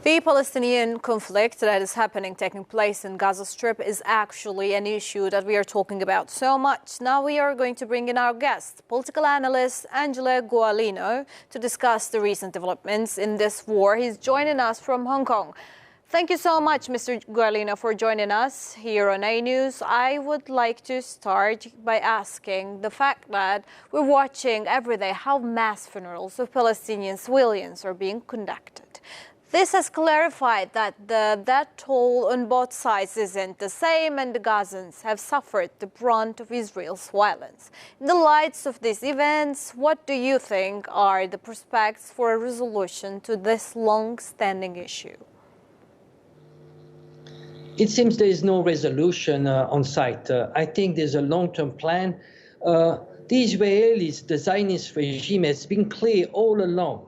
The Palestinian conflict that is taking place in Gaza Strip is actually an issue that we are talking about so much. Now we are going to bring in our guest, political analyst Angela Gualino, to discuss the recent developments in this war. He's joining us from Hong Kong. Thank you so much, Mr. Gualino, for joining us here on Anews. I would like to start by asking the fact that we're watching every day how mass funerals of Palestinian civilians are being conducted. This has clarified that the death toll on both sides isn't the same, and the Gazans have suffered the brunt of Israel's violence. In the light of these events, what do you think are the prospects for a resolution to this long-standing issue? It seems there is no resolution on site. I think there's a long-term plan. The Israelis, the Zionist regime, has been clear all along.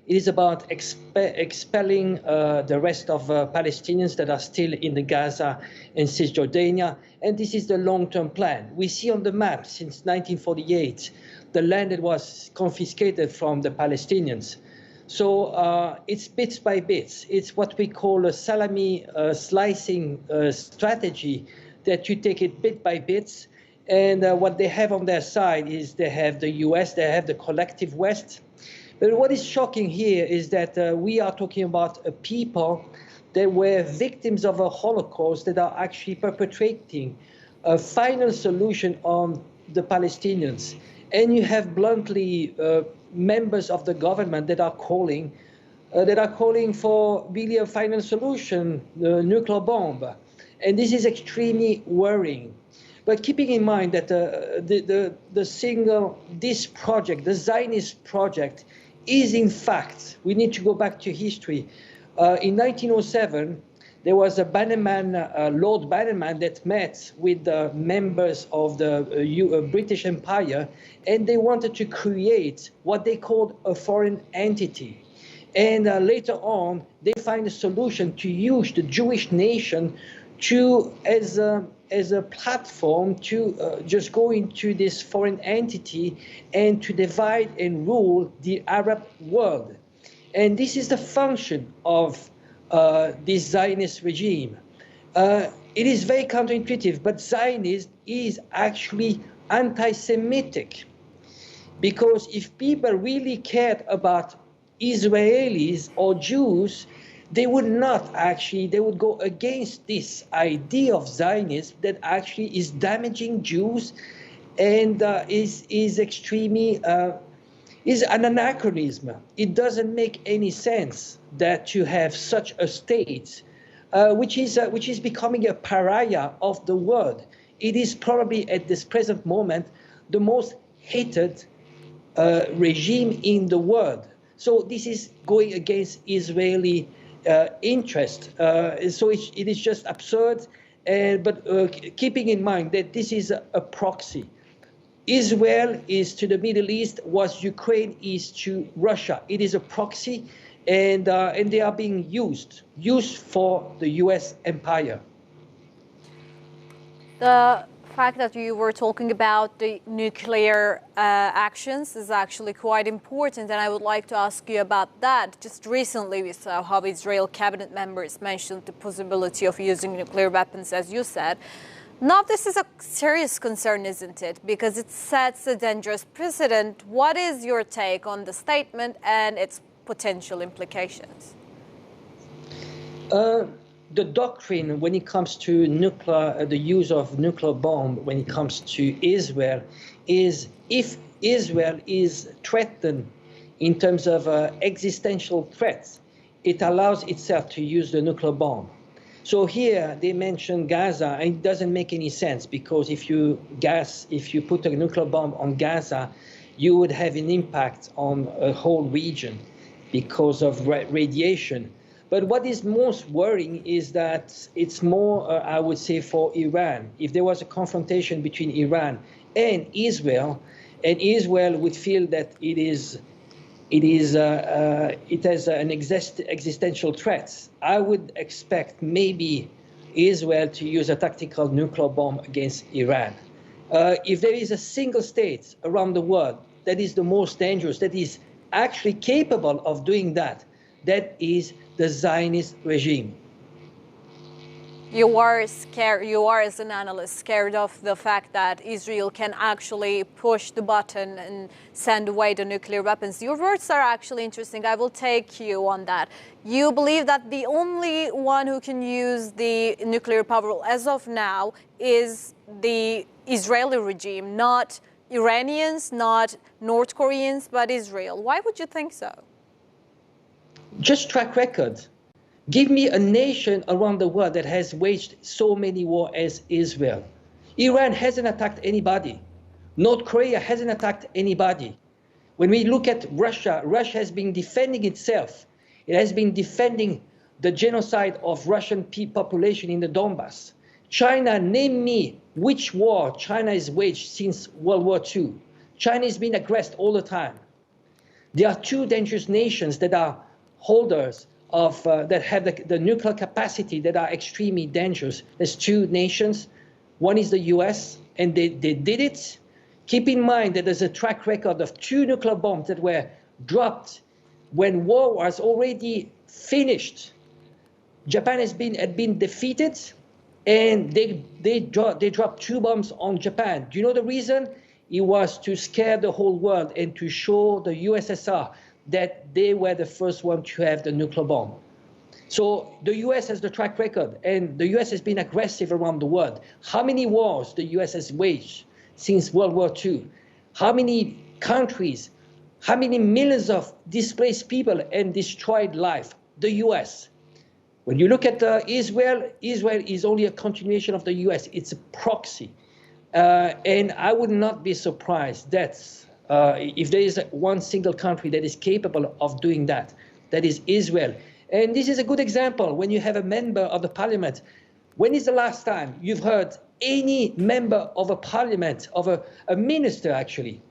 It is about expelling the rest of Palestinians that are still in the Gaza and Cisjordania, and this is the long-term plan. We see on the map since 1948 the land that was confiscated from the Palestinians. So it's bits by bits. It's what we call a salami slicing strategy, that you take it bit by bits. And what they have on their side is they have the US, they have the collective West. But what is shocking here is that we are talking about a people that were victims of a Holocaust that are actually perpetrating a final solution on the Palestinians. And you have bluntly members of the government that are calling for really a final solution, the nuclear bomb. And this is extremely worrying. But keeping in mind that this project, the Zionist project, is in fact, we need to go back to history. In 1907, there was a Bannerman, Lord Bannerman, that met with the members of the British Empire, and they wanted to create what they called a foreign entity. And later on, they find a solution to use the Jewish nation as a platform to just go into this foreign entity and to divide and rule the Arab world. And this is the function of this Zionist regime. It is very counterintuitive, but Zionism is actually anti-Semitic, because if people really cared about Israelis or Jews, they would go against this idea of Zionism that actually is damaging Jews and is an anachronism. It doesn't make any sense that you have such a state, which is becoming a pariah of the world. It is probably at this present moment the most hated regime in the world. So this is going against Israeli interest. So it is just absurd, but keeping in mind that this is a proxy. Israel is to the Middle East what Ukraine is to Russia. It is a proxy, and they are being used for the US empire. The fact that you were talking about the nuclear actions is actually quite important, and I would like to ask you about that. Just recently we saw how Israel cabinet members mentioned the possibility of using nuclear weapons, as you said. Now this is a serious concern, isn't it? Because it sets a dangerous precedent. What is your take on the statement and its potential implications? The doctrine when it comes to the use of nuclear bomb when it comes to Israel is, if Israel is threatened in terms of existential threats, it allows itself to use the nuclear bomb. So here they mention Gaza, and it doesn't make any sense, because if you put a nuclear bomb on Gaza, you would have an impact on a whole region because of radiation. But what is most worrying is that it's more, I would say, for Iran. If there was a confrontation between Iran and Israel would feel that it has an existential threat, I would expect maybe Israel to use a tactical nuclear bomb against Iran. If there is a single state around the world that is the most dangerous, that is actually capable of doing that, That is the Zionist regime. You are scared, you are as an analyst scared of the fact that Israel can actually push the button and send away the nuclear weapons. Your words are actually interesting. I will take you on that. You believe that the only one who can use the nuclear power as of now is the Israeli regime, not Iranians, not North Koreans, but Israel. Why would you think so? Just track record. Give me a nation around the world that has waged so many wars as Israel. Iran hasn't attacked anybody. North Korea hasn't attacked anybody. When we look at Russia, Russia has been defending itself. It has been defending the genocide of Russian population in the Donbass. China, name me which war China has waged since World War II. China has been aggressed all the time. There are two dangerous nations that are holders of that have the nuclear capacity that are extremely dangerous. There's two nations. One is the US, and they did it. Keep in mind that there's a track record of 2 nuclear bombs that were dropped when war was already finished. Japan had been defeated, and they dropped 2 bombs on Japan. Do you know the reason? It was to scare the whole world and to show the USSR that they were the first one to have the nuclear bomb. So the US has the track record, and the US has been aggressive around the world. How many wars the US has waged since World War II? How many countries, how many millions of displaced people and destroyed life? The US. When you look at Israel, Israel is only a continuation of the US. It's a proxy. And I would not be surprised that if there is one single country that is capable of doing that, that is Israel. And this is a good example when you have a member of the parliament. When is the last time you've heard any member of a parliament, of a minister actually,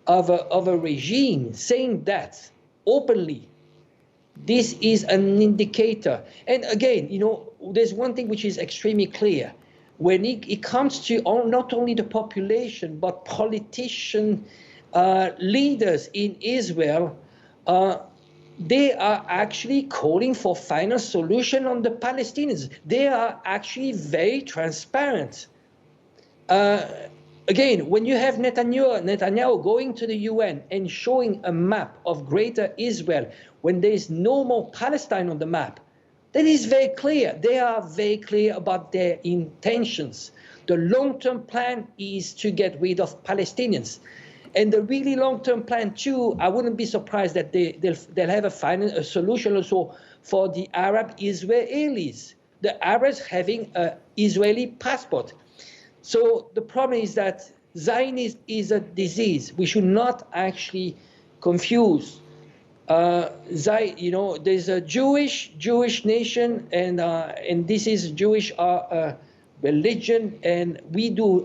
of a regime saying that openly? This is an indicator. And again, you know, there's one thing which is extremely clear. When it comes to not only the population, but politicians, leaders in Israel, they are actually calling for final solution on the Palestinians. They are actually very transparent. Again, when you have Netanyahu going to the UN and showing a map of Greater Israel, when there is no more Palestine on the map, that is very clear. They are very clear about their intentions. The long-term plan is to get rid of Palestinians. And the really long-term plan too, I wouldn't be surprised that they'll have a solution also for the Arab Israelis, the Arabs having an Israeli passport. So the problem is that Zionism is a disease. We should not actually confuse. You know, there's a Jewish nation, and this is Jewish religion, and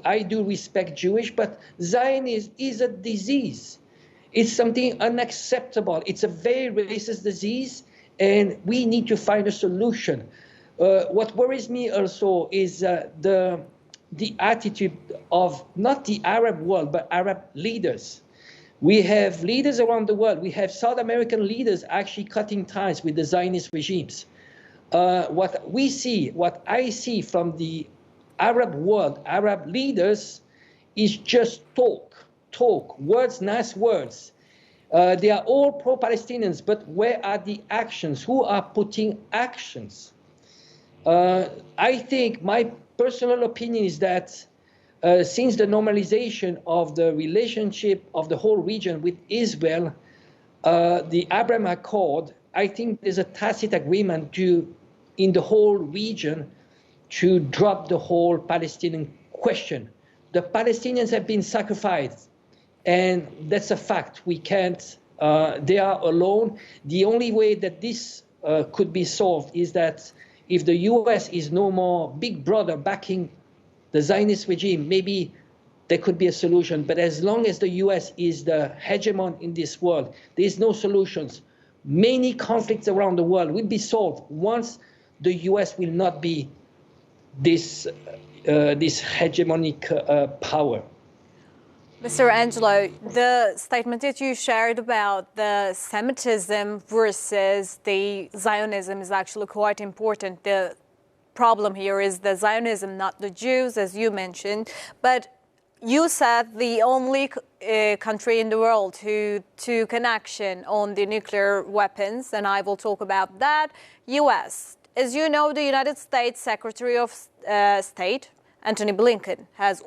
I do respect Jewish, but Zionism is a disease. It's something unacceptable. It's a very racist disease, and we need to find a solution. What worries me also is the attitude of not the Arab world, but Arab leaders. We have leaders around the world. We have South American leaders actually cutting ties with the Zionist regimes. What I see from the Arab world, Arab leaders, is just talk, words, nice words. They are all pro-Palestinians, but where are the actions? Who are putting actions? I think my personal opinion is that since the normalization of the relationship of the whole region with Israel, the Abraham Accord, I think there's a tacit agreement in the whole region to drop the whole Palestinian question. The Palestinians have been sacrificed, and that's a fact. We can't, they are alone. The only way that this could be solved is that if the US is no more big brother backing the Zionist regime, maybe there could be a solution. But as long as the US is the hegemon in this world, there is no solutions. Many conflicts around the world will be solved once the US will not be this hegemonic power. Mr. Angelo, the statement that you shared about the Semitism versus the Zionism is actually quite important. The problem here is the Zionism, not the Jews, as you mentioned. But you said the only country in the world who took an action on the nuclear weapons, and I will talk about that, US. As you know, the United States Secretary of State, Antony Blinken, has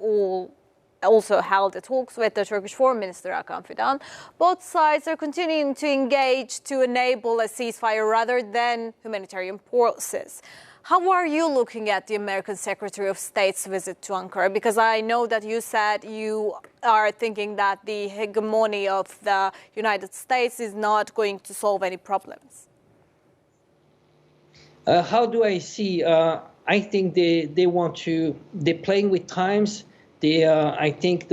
also held the talks with the Turkish Foreign Minister Hakan Fidan. Both sides are continuing to engage to enable a ceasefire rather than humanitarian process. How are you looking at the American Secretary of State's visit to Ankara? Because I know that you said you are thinking that the hegemony of the United States is not going to solve any problems. How do I see? I think they're playing with times. I think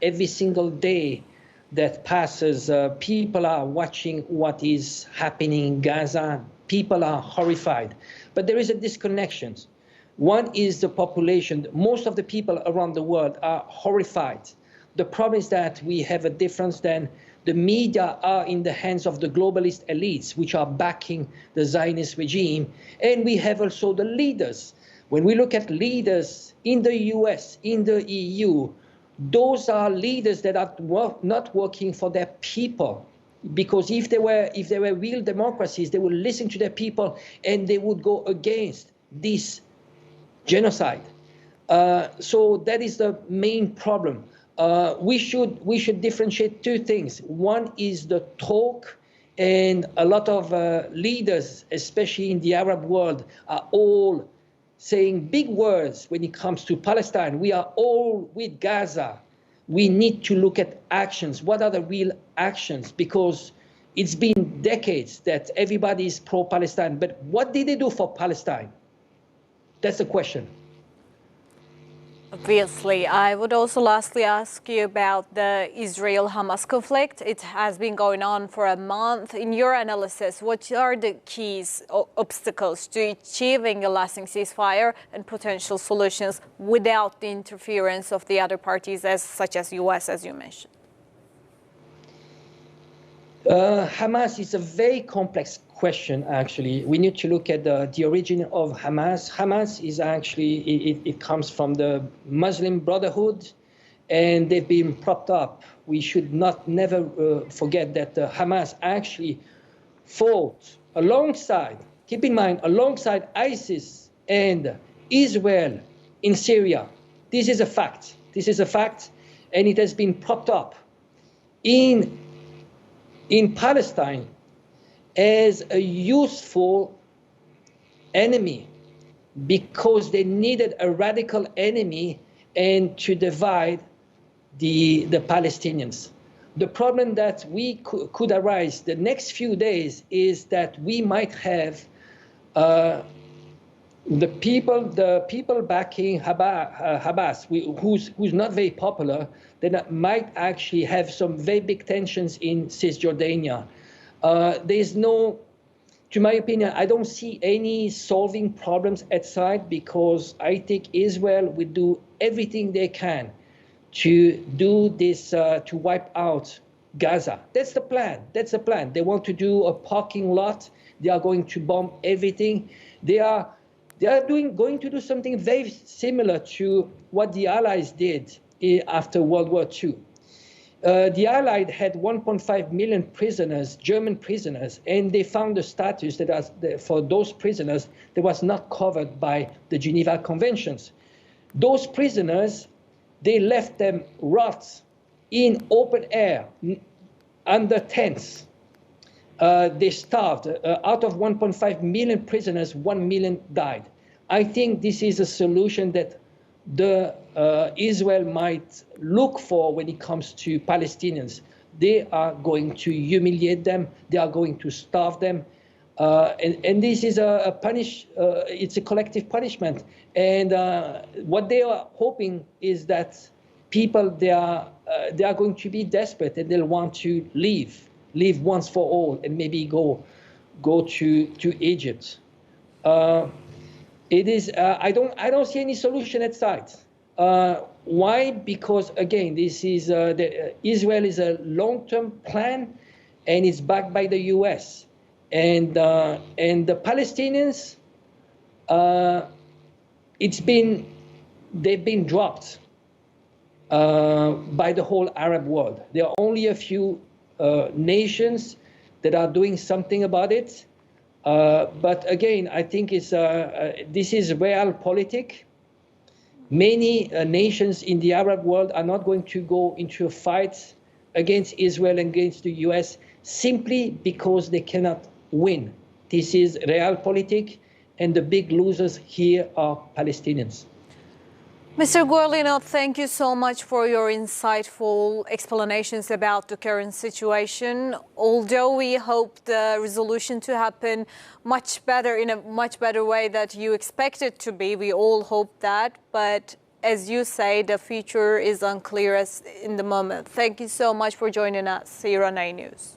every single day that passes, people are watching what is happening in Gaza. People are horrified. But there is a disconnection. One is the population. Most of the people around the world are horrified. The problem is that we have a difference than the media are in the hands of the globalist elites, which are backing the Zionist regime. And we have also the leaders. When we look at leaders in the US, in the EU, those are leaders that are not working for their people. Because if they were real democracies, they would listen to their people and they would go against this genocide. So that is the main problem. We should differentiate two things. One is the talk, and a lot of leaders, especially in the Arab world, are all saying big words when it comes to Palestine. We are all with Gaza. We need to look at actions. What are the real actions? Because it's been decades that everybody is pro-Palestine. But what did they do for Palestine? That's the question. Obviously, I would also lastly ask you about the Israel-Hamas conflict. It has been going on for a month. In your analysis, what are the keys or obstacles to achieving a lasting ceasefire and potential solutions without the interference of the other parties, such as US, as you mentioned? Hamas is a very complex question, actually. We need to look at the origin of Hamas. Hamas is actually, it comes from the Muslim Brotherhood, and they've been propped up. We should never forget that Hamas actually fought alongside, keep in mind, alongside ISIS and Israel in Syria. This is a fact. This is a fact, and it has been propped up in Palestine as a useful enemy because they needed a radical enemy and to divide the Palestinians. The problem that could arise the next few days is that we might have the people backing Hamas, who's not very popular, that might actually have some very big tensions in Cisjordania. There's no, to my opinion, I don't see any solving problems outside because I think Israel will do everything they can to do this, to wipe out Gaza. That's the plan. That's the plan. They want to do a parking lot. They are going to bomb everything. They are going to do something very similar to what the Allies did after World War II. The Allies had 1.5 million prisoners, German prisoners, and they found a status that for those prisoners that was not covered by the Geneva Conventions. Those prisoners, they left them rot in open air, under tents. They starved. Out of 1.5 million prisoners, 1 million died. I think this is a solution that Israel might look for when it comes to Palestinians. They are going to humiliate them. They are going to starve them. And this is it's a collective punishment. And what they are hoping is that people, they are going to be desperate and they'll want to leave once for all and maybe go to Egypt. It is I don't see any solution at sight. Why? Because again, this is Israel is a long-term plan, and it's backed by the U.S. And the Palestinians, they've been dropped by the whole Arab world. There are only a few nations that are doing something about it. But again, I think this is realpolitik. Many nations in the Arab world are not going to go into a fight against Israel and against the US simply because they cannot win. This is realpolitik, and the big losers here are Palestinians. Mr. Guarino, thank you so much for your insightful explanations about the current situation. Although we hope the resolution to happen much better, in a much better way that you expect it to be, we all hope that. But as you say, the future is unclear in the moment. Thank you so much for joining us here on Anews.